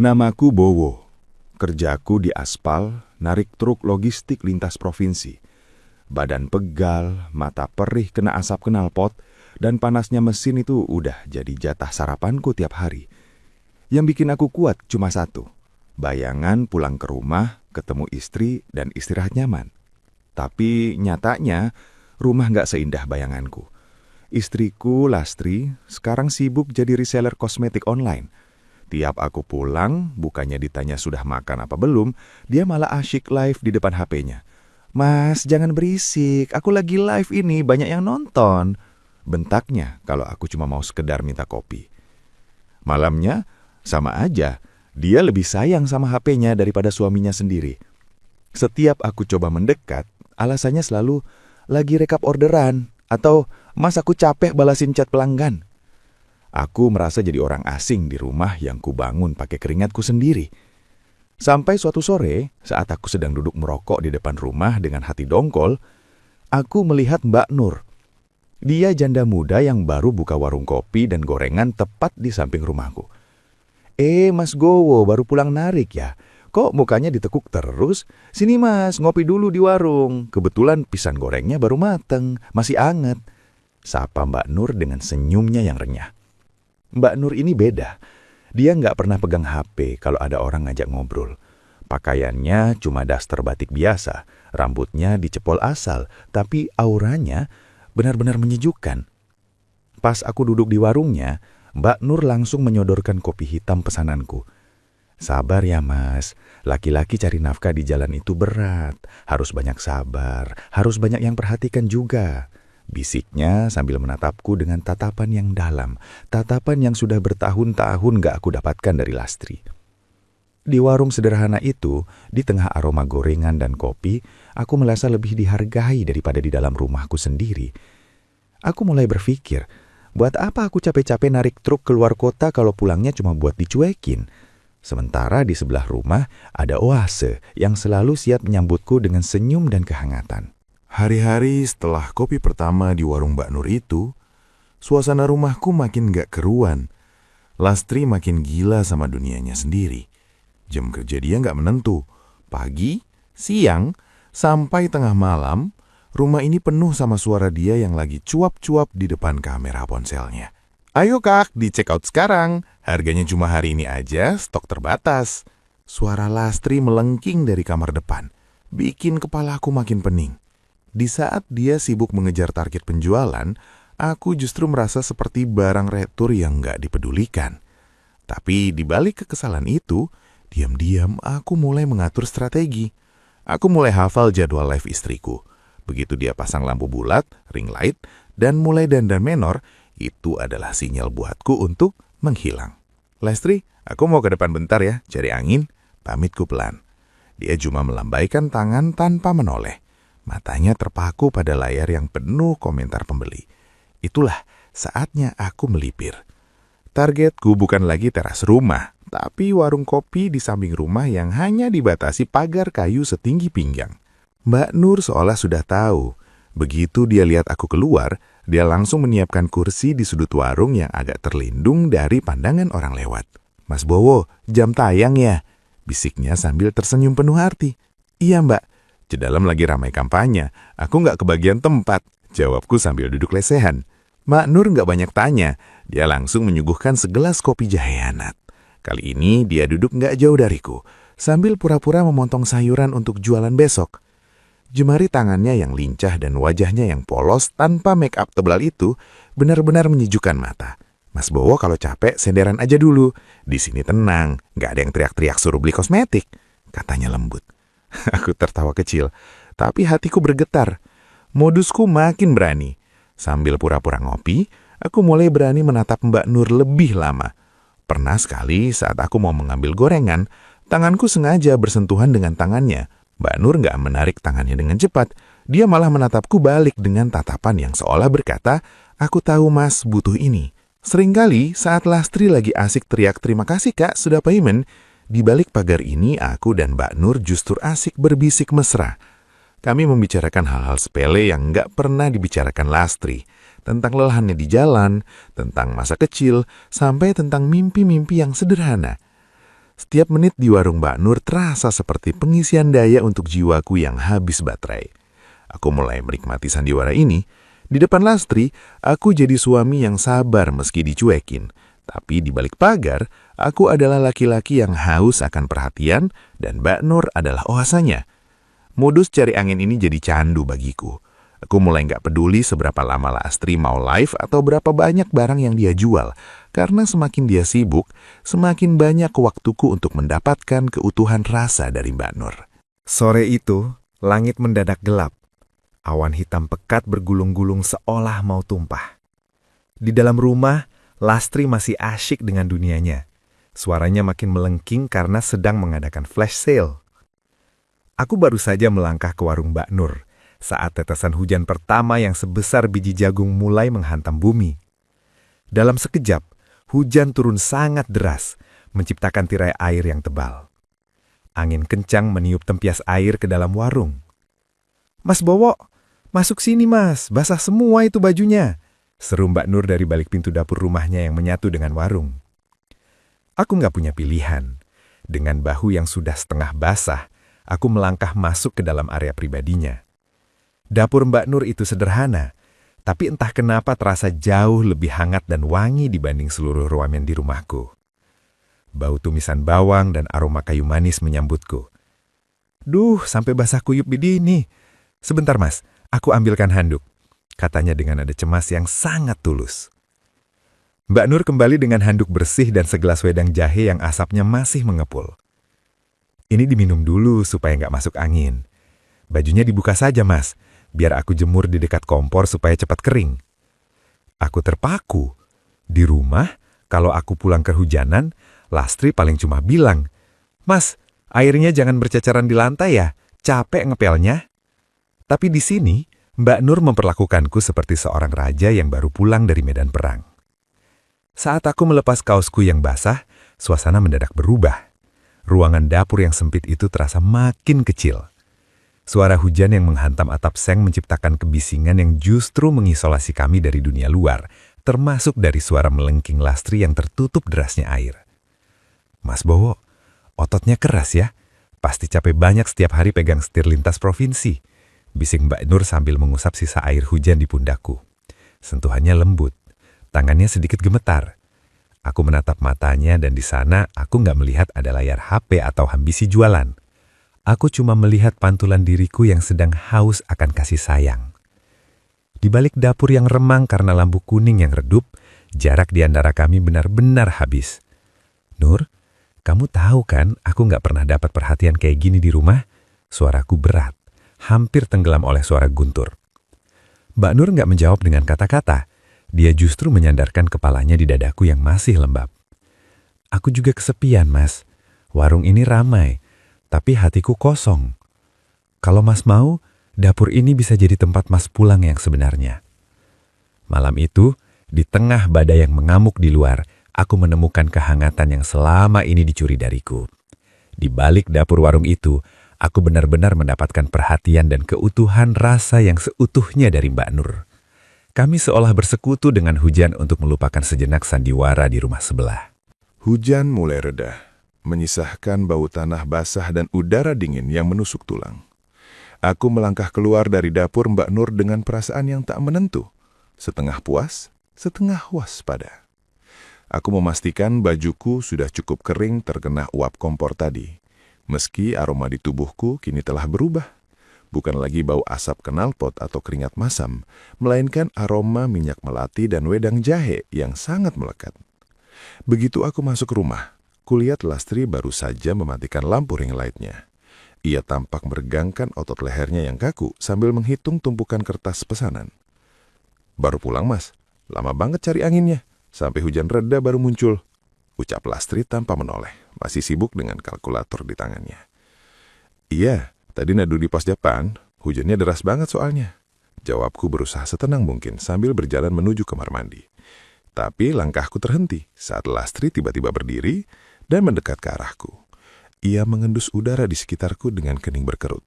Namaku Bowo. Kerjaku di aspal, narik truk logistik lintas provinsi. Badan pegal, mata perih kena asap knalpot, dan panasnya mesin itu udah jadi jatah sarapanku tiap hari. Yang bikin aku kuat cuma satu, bayangan pulang ke rumah, ketemu istri, dan istirahat nyaman. Tapi nyatanya, rumah gak seindah bayanganku. Istriku, Lastri, sekarang sibuk jadi reseller kosmetik online. Tiap aku pulang, bukannya ditanya sudah makan apa belum, dia malah asyik live di depan HP-nya. "Mas, jangan berisik, aku lagi live ini, banyak yang nonton." Bentaknya kalau aku cuma mau sekedar minta kopi. Malamnya, sama aja, dia lebih sayang sama HP-nya daripada suaminya sendiri. Setiap aku coba mendekat, alasannya selalu, "Lagi rekap orderan," atau "Mas, aku capek balasin chat pelanggan." Aku merasa jadi orang asing di rumah yang kubangun pakai keringatku sendiri. Sampai suatu sore, saat aku sedang duduk merokok di depan rumah dengan hati dongkol, aku melihat Mbak Nur. Dia janda muda yang baru buka warung kopi dan gorengan tepat di samping rumahku. Mas Gowo baru pulang narik ya? Kok mukanya ditekuk terus? Sini mas, ngopi dulu di warung. Kebetulan pisang gorengnya baru mateng, masih anget. Sapa Mbak Nur dengan senyumnya yang renyah. Mbak Nur ini beda. Dia nggak pernah pegang HP kalau ada orang ngajak ngobrol. Pakaiannya cuma daster batik biasa, rambutnya dicepol asal, tapi auranya benar-benar menyejukkan. Pas aku duduk di warungnya, Mbak Nur langsung menyodorkan kopi hitam pesananku. "Sabar ya mas, laki-laki cari nafkah di jalan itu berat, harus banyak sabar, harus banyak yang perhatikan juga." Bisiknya sambil menatapku dengan tatapan yang dalam, tatapan yang sudah bertahun-tahun gak aku dapatkan dari Lastri. Di warung sederhana itu, di tengah aroma gorengan dan kopi, aku merasa lebih dihargai daripada di dalam rumahku sendiri. Aku mulai berpikir, buat apa aku capek-capek narik truk keluar kota kalau pulangnya cuma buat dicuekin? Sementara di sebelah rumah ada oase yang selalu siap menyambutku dengan senyum dan kehangatan. Hari-hari setelah kopi pertama di warung Mbak Nur itu, suasana rumahku makin gak keruan. Lastri makin gila sama dunianya sendiri. Jam kerja dia gak menentu. Pagi, siang, sampai tengah malam, rumah ini penuh sama suara dia yang lagi cuap-cuap di depan kamera ponselnya. "Ayo kak, di check out sekarang. Harganya cuma hari ini aja, stok terbatas." Suara Lastri melengking dari kamar depan, bikin kepalaku makin pening. Di saat dia sibuk mengejar target penjualan, aku justru merasa seperti barang retur yang gak dipedulikan. Tapi di balik kekesalan itu, diam-diam aku mulai mengatur strategi. Aku mulai hafal jadwal live istriku. Begitu dia pasang lampu bulat, ring light, dan mulai dandan menor, itu adalah sinyal buatku untuk menghilang. "Lastri, aku mau ke depan bentar ya, cari angin." Pamitku pelan. Dia cuma melambaikan tangan tanpa menoleh. Matanya terpaku pada layar yang penuh komentar pembeli. Itulah saatnya aku melipir. Targetku bukan lagi teras rumah, tapi warung kopi di samping rumah yang hanya dibatasi pagar kayu setinggi pinggang. Mbak Nur seolah sudah tahu. Begitu dia lihat aku keluar, dia langsung menyiapkan kursi di sudut warung yang agak terlindung dari pandangan orang lewat. "Mas Bowo, jam tayang ya?" bisiknya sambil tersenyum penuh arti. "Iya mbak, di dalam lagi ramai kampanye, aku nggak kebagian tempat," jawabku sambil duduk lesehan. Mbak Nur nggak banyak tanya, dia langsung menyuguhkan segelas kopi jahe hangat. Kali ini dia duduk nggak jauh dariku, sambil pura-pura memotong sayuran untuk jualan besok. Jemari tangannya yang lincah dan wajahnya yang polos tanpa make up tebal itu benar-benar menyejukkan mata. "Mas Bowo kalau capek senderan aja dulu, di sini tenang, nggak ada yang teriak-teriak suruh beli kosmetik," katanya lembut. Aku tertawa kecil, tapi hatiku bergetar. Modusku makin berani. Sambil pura-pura ngopi, aku mulai berani menatap Mbak Nur lebih lama. Pernah sekali saat aku mau mengambil gorengan, tanganku sengaja bersentuhan dengan tangannya. Mbak Nur nggak menarik tangannya dengan cepat. Dia malah menatapku balik dengan tatapan yang seolah berkata, "Aku tahu mas butuh ini." Seringkali saat Lastri lagi asik teriak "Terima kasih kak, sudah payment," di balik pagar ini, aku dan Mbak Nur justru asik berbisik mesra. Kami membicarakan hal-hal sepele yang nggak pernah dibicarakan Lastri. Tentang lelahannya di jalan, tentang masa kecil, sampai tentang mimpi-mimpi yang sederhana. Setiap menit di warung Mbak Nur terasa seperti pengisian daya untuk jiwaku yang habis baterai. Aku mulai menikmati sandiwara ini. Di depan Lastri, aku jadi suami yang sabar meski dicuekin. Tapi di balik pagar, aku adalah laki-laki yang haus akan perhatian dan Mbak Nur adalah oasanya. Modus cari angin ini jadi candu bagiku. Aku mulai nggak peduli seberapa lama Lastri mau live atau berapa banyak barang yang dia jual. Karena semakin dia sibuk, semakin banyak waktuku untuk mendapatkan keutuhan rasa dari Mbak Nur. Sore itu, langit mendadak gelap. Awan hitam pekat bergulung-gulung seolah mau tumpah. Di dalam rumah, Lastri masih asyik dengan dunianya. Suaranya makin melengking karena sedang mengadakan flash sale. Aku baru saja melangkah ke warung Mbak Nur saat tetesan hujan pertama yang sebesar biji jagung mulai menghantam bumi. Dalam sekejap, hujan turun sangat deras, menciptakan tirai air yang tebal. Angin kencang meniup tempias air ke dalam warung. "Mas Bowo, masuk sini mas, basah semua itu bajunya," seru Mbak Nur dari balik pintu dapur rumahnya yang menyatu dengan warung. Aku nggak punya pilihan. Dengan bahu yang sudah setengah basah, aku melangkah masuk ke dalam area pribadinya. Dapur Mbak Nur itu sederhana, tapi entah kenapa terasa jauh lebih hangat dan wangi dibanding seluruh ruangan di rumahku. Bau tumisan bawang dan aroma kayu manis menyambutku. "Duh, sampai basah kuyup begini. Sebentar mas, aku ambilkan handuk," katanya dengan nada cemas yang sangat tulus. Mbak Nur kembali dengan handuk bersih dan segelas wedang jahe yang asapnya masih mengepul. "Ini diminum dulu supaya nggak masuk angin. Bajunya dibuka saja mas, biar aku jemur di dekat kompor supaya cepat kering." Aku terpaku. Di rumah, kalau aku pulang kehujanan, Lastri paling cuma bilang, "Mas, airnya jangan berceceran di lantai ya, capek ngepelnya." Tapi di sini, Mbak Nur memperlakukanku seperti seorang raja yang baru pulang dari medan perang. Saat aku melepas kaosku yang basah, suasana mendadak berubah. Ruangan dapur yang sempit itu terasa makin kecil. Suara hujan yang menghantam atap seng menciptakan kebisingan yang justru mengisolasi kami dari dunia luar, termasuk dari suara melengking Lastri yang tertutup derasnya air. "Mas Bowo, ototnya keras ya? Pasti capek banyak setiap hari pegang setir lintas provinsi," bising Mbak Nur sambil mengusap sisa air hujan di pundakku. Sentuhannya lembut, tangannya sedikit gemetar. Aku menatap matanya dan di sana aku nggak melihat ada layar HP atau ambisi jualan. Aku cuma melihat pantulan diriku yang sedang haus akan kasih sayang. Di balik dapur yang remang karena lampu kuning yang redup, jarak di antara kami benar-benar habis. "Nur, kamu tahu kan aku nggak pernah dapat perhatian kayak gini di rumah?" Suaraku berat, hampir tenggelam oleh suara guntur. Mbak Nur nggak menjawab dengan kata-kata. Dia justru menyandarkan kepalanya di dadaku yang masih lembab. "Aku juga kesepian, Mas. Warung ini ramai, tapi hatiku kosong. Kalau Mas mau, dapur ini bisa jadi tempat Mas pulang yang sebenarnya." Malam itu, di tengah badai yang mengamuk di luar, aku menemukan kehangatan yang selama ini dicuri dariku. Di balik dapur warung itu, aku benar-benar mendapatkan perhatian dan keutuhan rasa yang seutuhnya dari Mbak Nur. Kami seolah bersekutu dengan hujan untuk melupakan sejenak sandiwara di rumah sebelah. Hujan mulai reda, menyisahkan bau tanah basah dan udara dingin yang menusuk tulang. Aku melangkah keluar dari dapur Mbak Nur dengan perasaan yang tak menentu, setengah puas, setengah waspada. Aku memastikan bajuku sudah cukup kering terkena uap kompor tadi. Meski aroma di tubuhku kini telah berubah. Bukan lagi bau asap knalpot atau keringat masam, melainkan aroma minyak melati dan wedang jahe yang sangat melekat. Begitu aku masuk rumah, kulihat Lastri baru saja mematikan lampu ring light-nya. Ia tampak meregangkan otot lehernya yang kaku sambil menghitung tumpukan kertas pesanan. "Baru pulang mas, lama banget cari anginnya, sampai hujan reda baru muncul," ucap Lastri tanpa menoleh, masih sibuk dengan kalkulator di tangannya. "Iya, tadi nadu di pos depan, hujannya deras banget soalnya," jawabku berusaha setenang mungkin sambil berjalan menuju kamar mandi. Tapi langkahku terhenti saat Lastri tiba-tiba berdiri dan mendekat ke arahku. Ia mengendus udara di sekitarku dengan kening berkerut.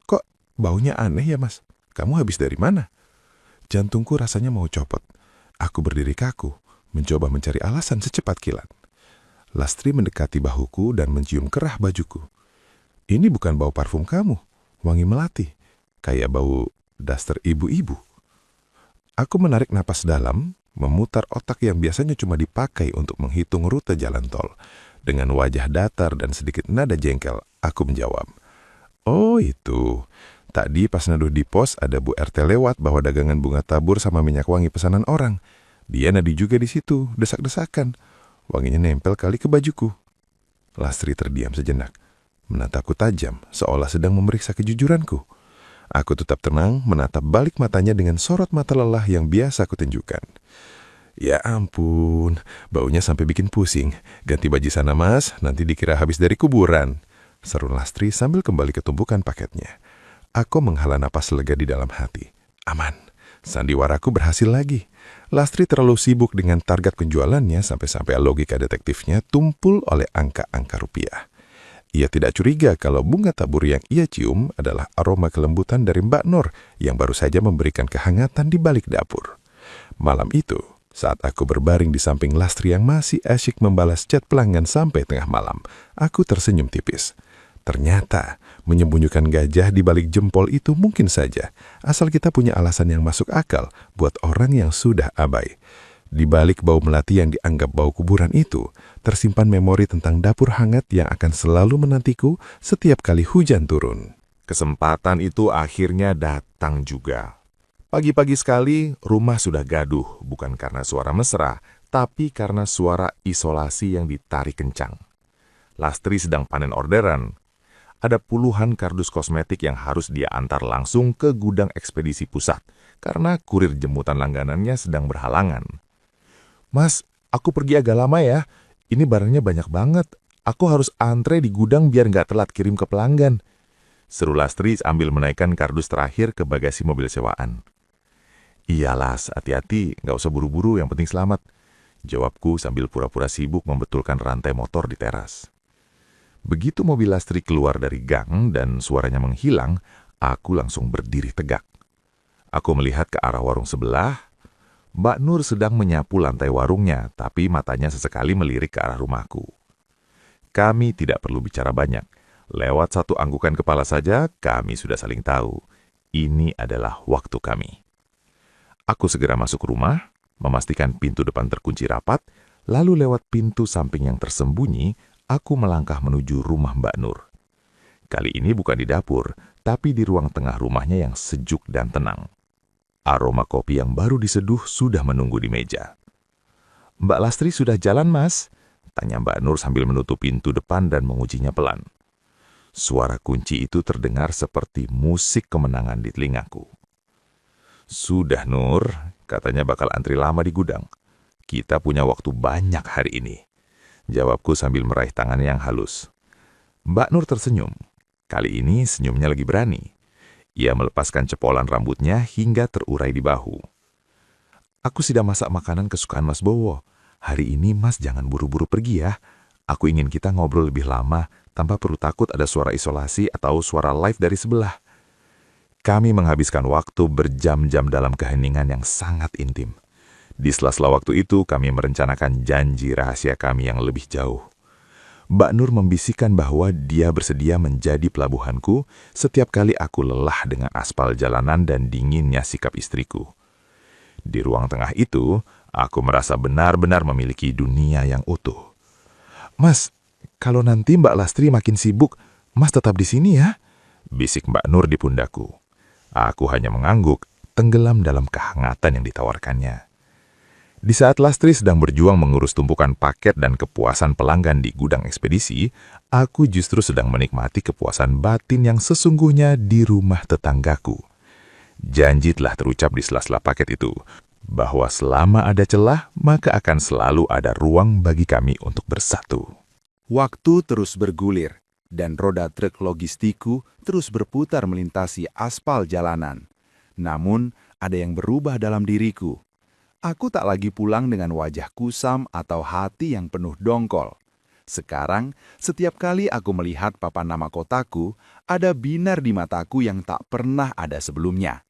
"Kok baunya aneh ya mas? Kamu habis dari mana?" Jantungku rasanya mau copot. Aku berdiri kaku, mencoba mencari alasan secepat kilat. Lastri mendekati bahuku dan mencium kerah bajuku. Ini bukan bau parfum kamu, wangi melati, kayak bau daster ibu-ibu. Aku menarik napas dalam, memutar otak yang biasanya cuma dipakai untuk menghitung rute jalan tol. Dengan wajah datar dan sedikit nada jengkel, aku menjawab, "Oh itu, tadi pas naduh di pos ada Bu RT lewat bawa dagangan bunga tabur sama minyak wangi pesanan orang. Dia nadi juga di situ, desak-desakan. Wanginya nempel kali ke bajuku." Lastri terdiam sejenak, menatapku tajam, seolah sedang memeriksa kejujuranku. Aku tetap tenang, menatap balik matanya dengan sorot mata lelah yang biasa aku tunjukkan. "Ya ampun, baunya sampai bikin pusing. Ganti baju sana mas, nanti dikira habis dari kuburan," seru Lastri sambil kembali ke tumpukan paketnya. Aku menghela napas lega di dalam hati. Aman, sandiwaraku berhasil lagi. Lastri terlalu sibuk dengan target penjualannya sampai-sampai logika detektifnya tumpul oleh angka-angka rupiah. Ia tidak curiga kalau bunga tabur yang ia cium adalah aroma kelembutan dari Mbak Nur yang baru saja memberikan kehangatan di balik dapur. Malam itu, saat aku berbaring di samping Lastri yang masih asyik membalas chat pelanggan sampai tengah malam, aku tersenyum tipis. Ternyata, menyembunyikan gajah di balik jempol itu mungkin saja, asal kita punya alasan yang masuk akal buat orang yang sudah abai. Di balik bau melati yang dianggap bau kuburan itu, tersimpan memori tentang dapur hangat yang akan selalu menantiku setiap kali hujan turun. Kesempatan itu akhirnya datang juga. Pagi-pagi sekali, rumah sudah gaduh, bukan karena suara mesra, tapi karena suara isolasi yang ditarik kencang. Lastri sedang panen orderan. Ada puluhan kardus kosmetik yang harus dia antar langsung ke gudang ekspedisi pusat, karena kurir jemputan langganannya sedang berhalangan. "Mas, aku pergi agak lama ya. Ini barangnya banyak banget. Aku harus antre di gudang biar nggak telat kirim ke pelanggan," seru Lastri sambil menaikkan kardus terakhir ke bagasi mobil sewaan. "Iyalah, hati-hati, nggak usah buru-buru, yang penting selamat," jawabku sambil pura-pura sibuk membetulkan rantai motor di teras. Begitu mobil Lastri keluar dari gang dan suaranya menghilang, aku langsung berdiri tegak. Aku melihat ke arah warung sebelah. Mbak Nur sedang menyapu lantai warungnya, tapi matanya sesekali melirik ke arah rumahku. Kami tidak perlu bicara banyak. Lewat satu anggukan kepala saja, kami sudah saling tahu. Ini adalah waktu kami. Aku segera masuk rumah, memastikan pintu depan terkunci rapat, lalu lewat pintu samping yang tersembunyi, aku melangkah menuju rumah Mbak Nur. Kali ini bukan di dapur, tapi di ruang tengah rumahnya yang sejuk dan tenang. Aroma kopi yang baru diseduh sudah menunggu di meja. "Mbak Lastri sudah jalan, Mas?" tanya Mbak Nur sambil menutup pintu depan dan menguncinya pelan. Suara kunci itu terdengar seperti musik kemenangan di telingaku. "Sudah, Nur, katanya bakal antri lama di gudang. Kita punya waktu banyak hari ini," jawabku sambil meraih tangan yang halus. Mbak Nur tersenyum. Kali ini senyumnya lagi berani. Ia melepaskan cepolan rambutnya hingga terurai di bahu. "Aku sudah masak makanan kesukaan Mas Bowo. Hari ini Mas jangan buru-buru pergi ya. Aku ingin kita ngobrol lebih lama, tanpa perlu takut ada suara isolasi atau suara live dari sebelah." Kami menghabiskan waktu berjam-jam dalam keheningan yang sangat intim. Di sela-sela waktu itu, kami merencanakan janji rahasia kami yang lebih jauh. Mbak Nur membisikkan bahwa dia bersedia menjadi pelabuhanku setiap kali aku lelah dengan aspal jalanan dan dinginnya sikap istriku. Di ruang tengah itu, aku merasa benar-benar memiliki dunia yang utuh. "Mas, kalau nanti Mbak Lastri makin sibuk, Mas tetap di sini ya," bisik Mbak Nur di pundakku. Aku hanya mengangguk, tenggelam dalam kehangatan yang ditawarkannya. Di saat Lastri sedang berjuang mengurus tumpukan paket dan kepuasan pelanggan di gudang ekspedisi, aku justru sedang menikmati kepuasan batin yang sesungguhnya di rumah tetanggaku. Janji telah terucap di sela-sela paket itu, bahwa selama ada celah, maka akan selalu ada ruang bagi kami untuk bersatu. Waktu terus bergulir, dan roda truk logistikku terus berputar melintasi aspal jalanan. Namun, ada yang berubah dalam diriku. Aku tak lagi pulang dengan wajah kusam atau hati yang penuh dongkol. Sekarang, setiap kali aku melihat papan nama kotaku, ada binar di mataku yang tak pernah ada sebelumnya.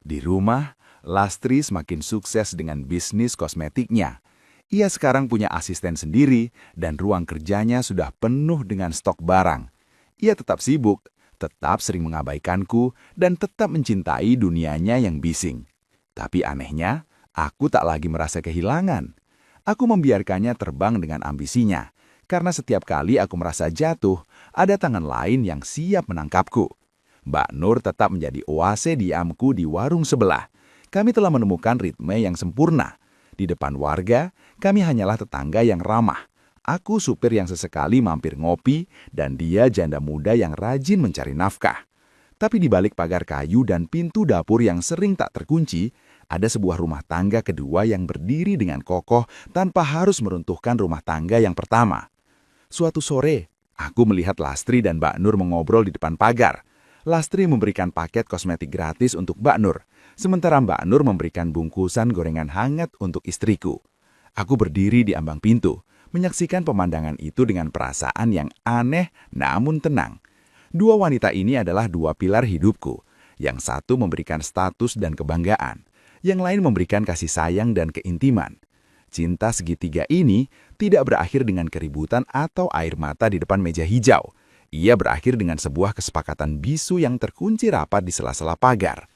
Di rumah, Lastri semakin sukses dengan bisnis kosmetiknya. Ia sekarang punya asisten sendiri dan ruang kerjanya sudah penuh dengan stok barang. Ia tetap sibuk, tetap sering mengabaikanku, dan tetap mencintai dunianya yang bising. Tapi anehnya, aku tak lagi merasa kehilangan. Aku membiarkannya terbang dengan ambisinya, karena setiap kali aku merasa jatuh, ada tangan lain yang siap menangkapku. Mbak Nur tetap menjadi oase diamku di warung sebelah. Kami telah menemukan ritme yang sempurna. Di depan warga, kami hanyalah tetangga yang ramah. Aku supir yang sesekali mampir ngopi, dan dia janda muda yang rajin mencari nafkah. Tapi di balik pagar kayu dan pintu dapur yang sering tak terkunci, ada sebuah rumah tangga kedua yang berdiri dengan kokoh tanpa harus meruntuhkan rumah tangga yang pertama. Suatu sore, aku melihat Lastri dan Mbak Nur mengobrol di depan pagar. Lastri memberikan paket kosmetik gratis untuk Mbak Nur, sementara Mbak Nur memberikan bungkusan gorengan hangat untuk istriku. Aku berdiri di ambang pintu, menyaksikan pemandangan itu dengan perasaan yang aneh namun tenang. Dua wanita ini adalah dua pilar hidupku. Yang satu memberikan status dan kebanggaan, yang lain memberikan kasih sayang dan keintiman. Cinta segitiga ini tidak berakhir dengan keributan atau air mata di depan meja hijau. Ia berakhir dengan sebuah kesepakatan bisu yang terkunci rapat di sela-sela pagar.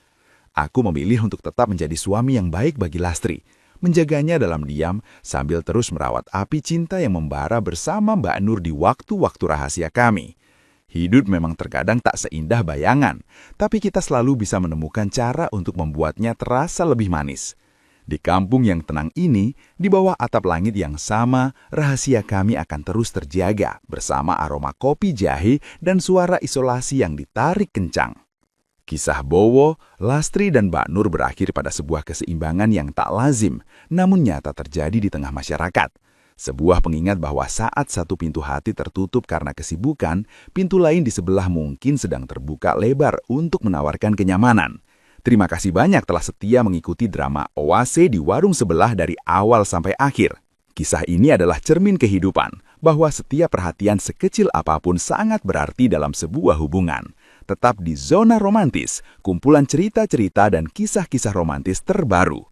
Aku memilih untuk tetap menjadi suami yang baik bagi Lastri, menjaganya dalam diam sambil terus merawat api cinta yang membara bersama Mbak Nur di waktu-waktu rahasia kami. Hidup memang terkadang tak seindah bayangan, tapi kita selalu bisa menemukan cara untuk membuatnya terasa lebih manis. Di kampung yang tenang ini, di bawah atap langit yang sama, rahasia kami akan terus terjaga bersama aroma kopi jahe dan suara isolasi yang ditarik kencang. Kisah Bowo, Lastri dan Mbak Nur berakhir pada sebuah keseimbangan yang tak lazim, namun nyata terjadi di tengah masyarakat. Sebuah pengingat bahwa saat satu pintu hati tertutup karena kesibukan, pintu lain di sebelah mungkin sedang terbuka lebar untuk menawarkan kenyamanan. Terima kasih banyak telah setia mengikuti drama Oase di warung sebelah dari awal sampai akhir. Kisah ini adalah cermin kehidupan, bahwa setiap perhatian sekecil apapun sangat berarti dalam sebuah hubungan. Tetap di Zona Romantis, kumpulan cerita-cerita dan kisah-kisah romantis terbaru.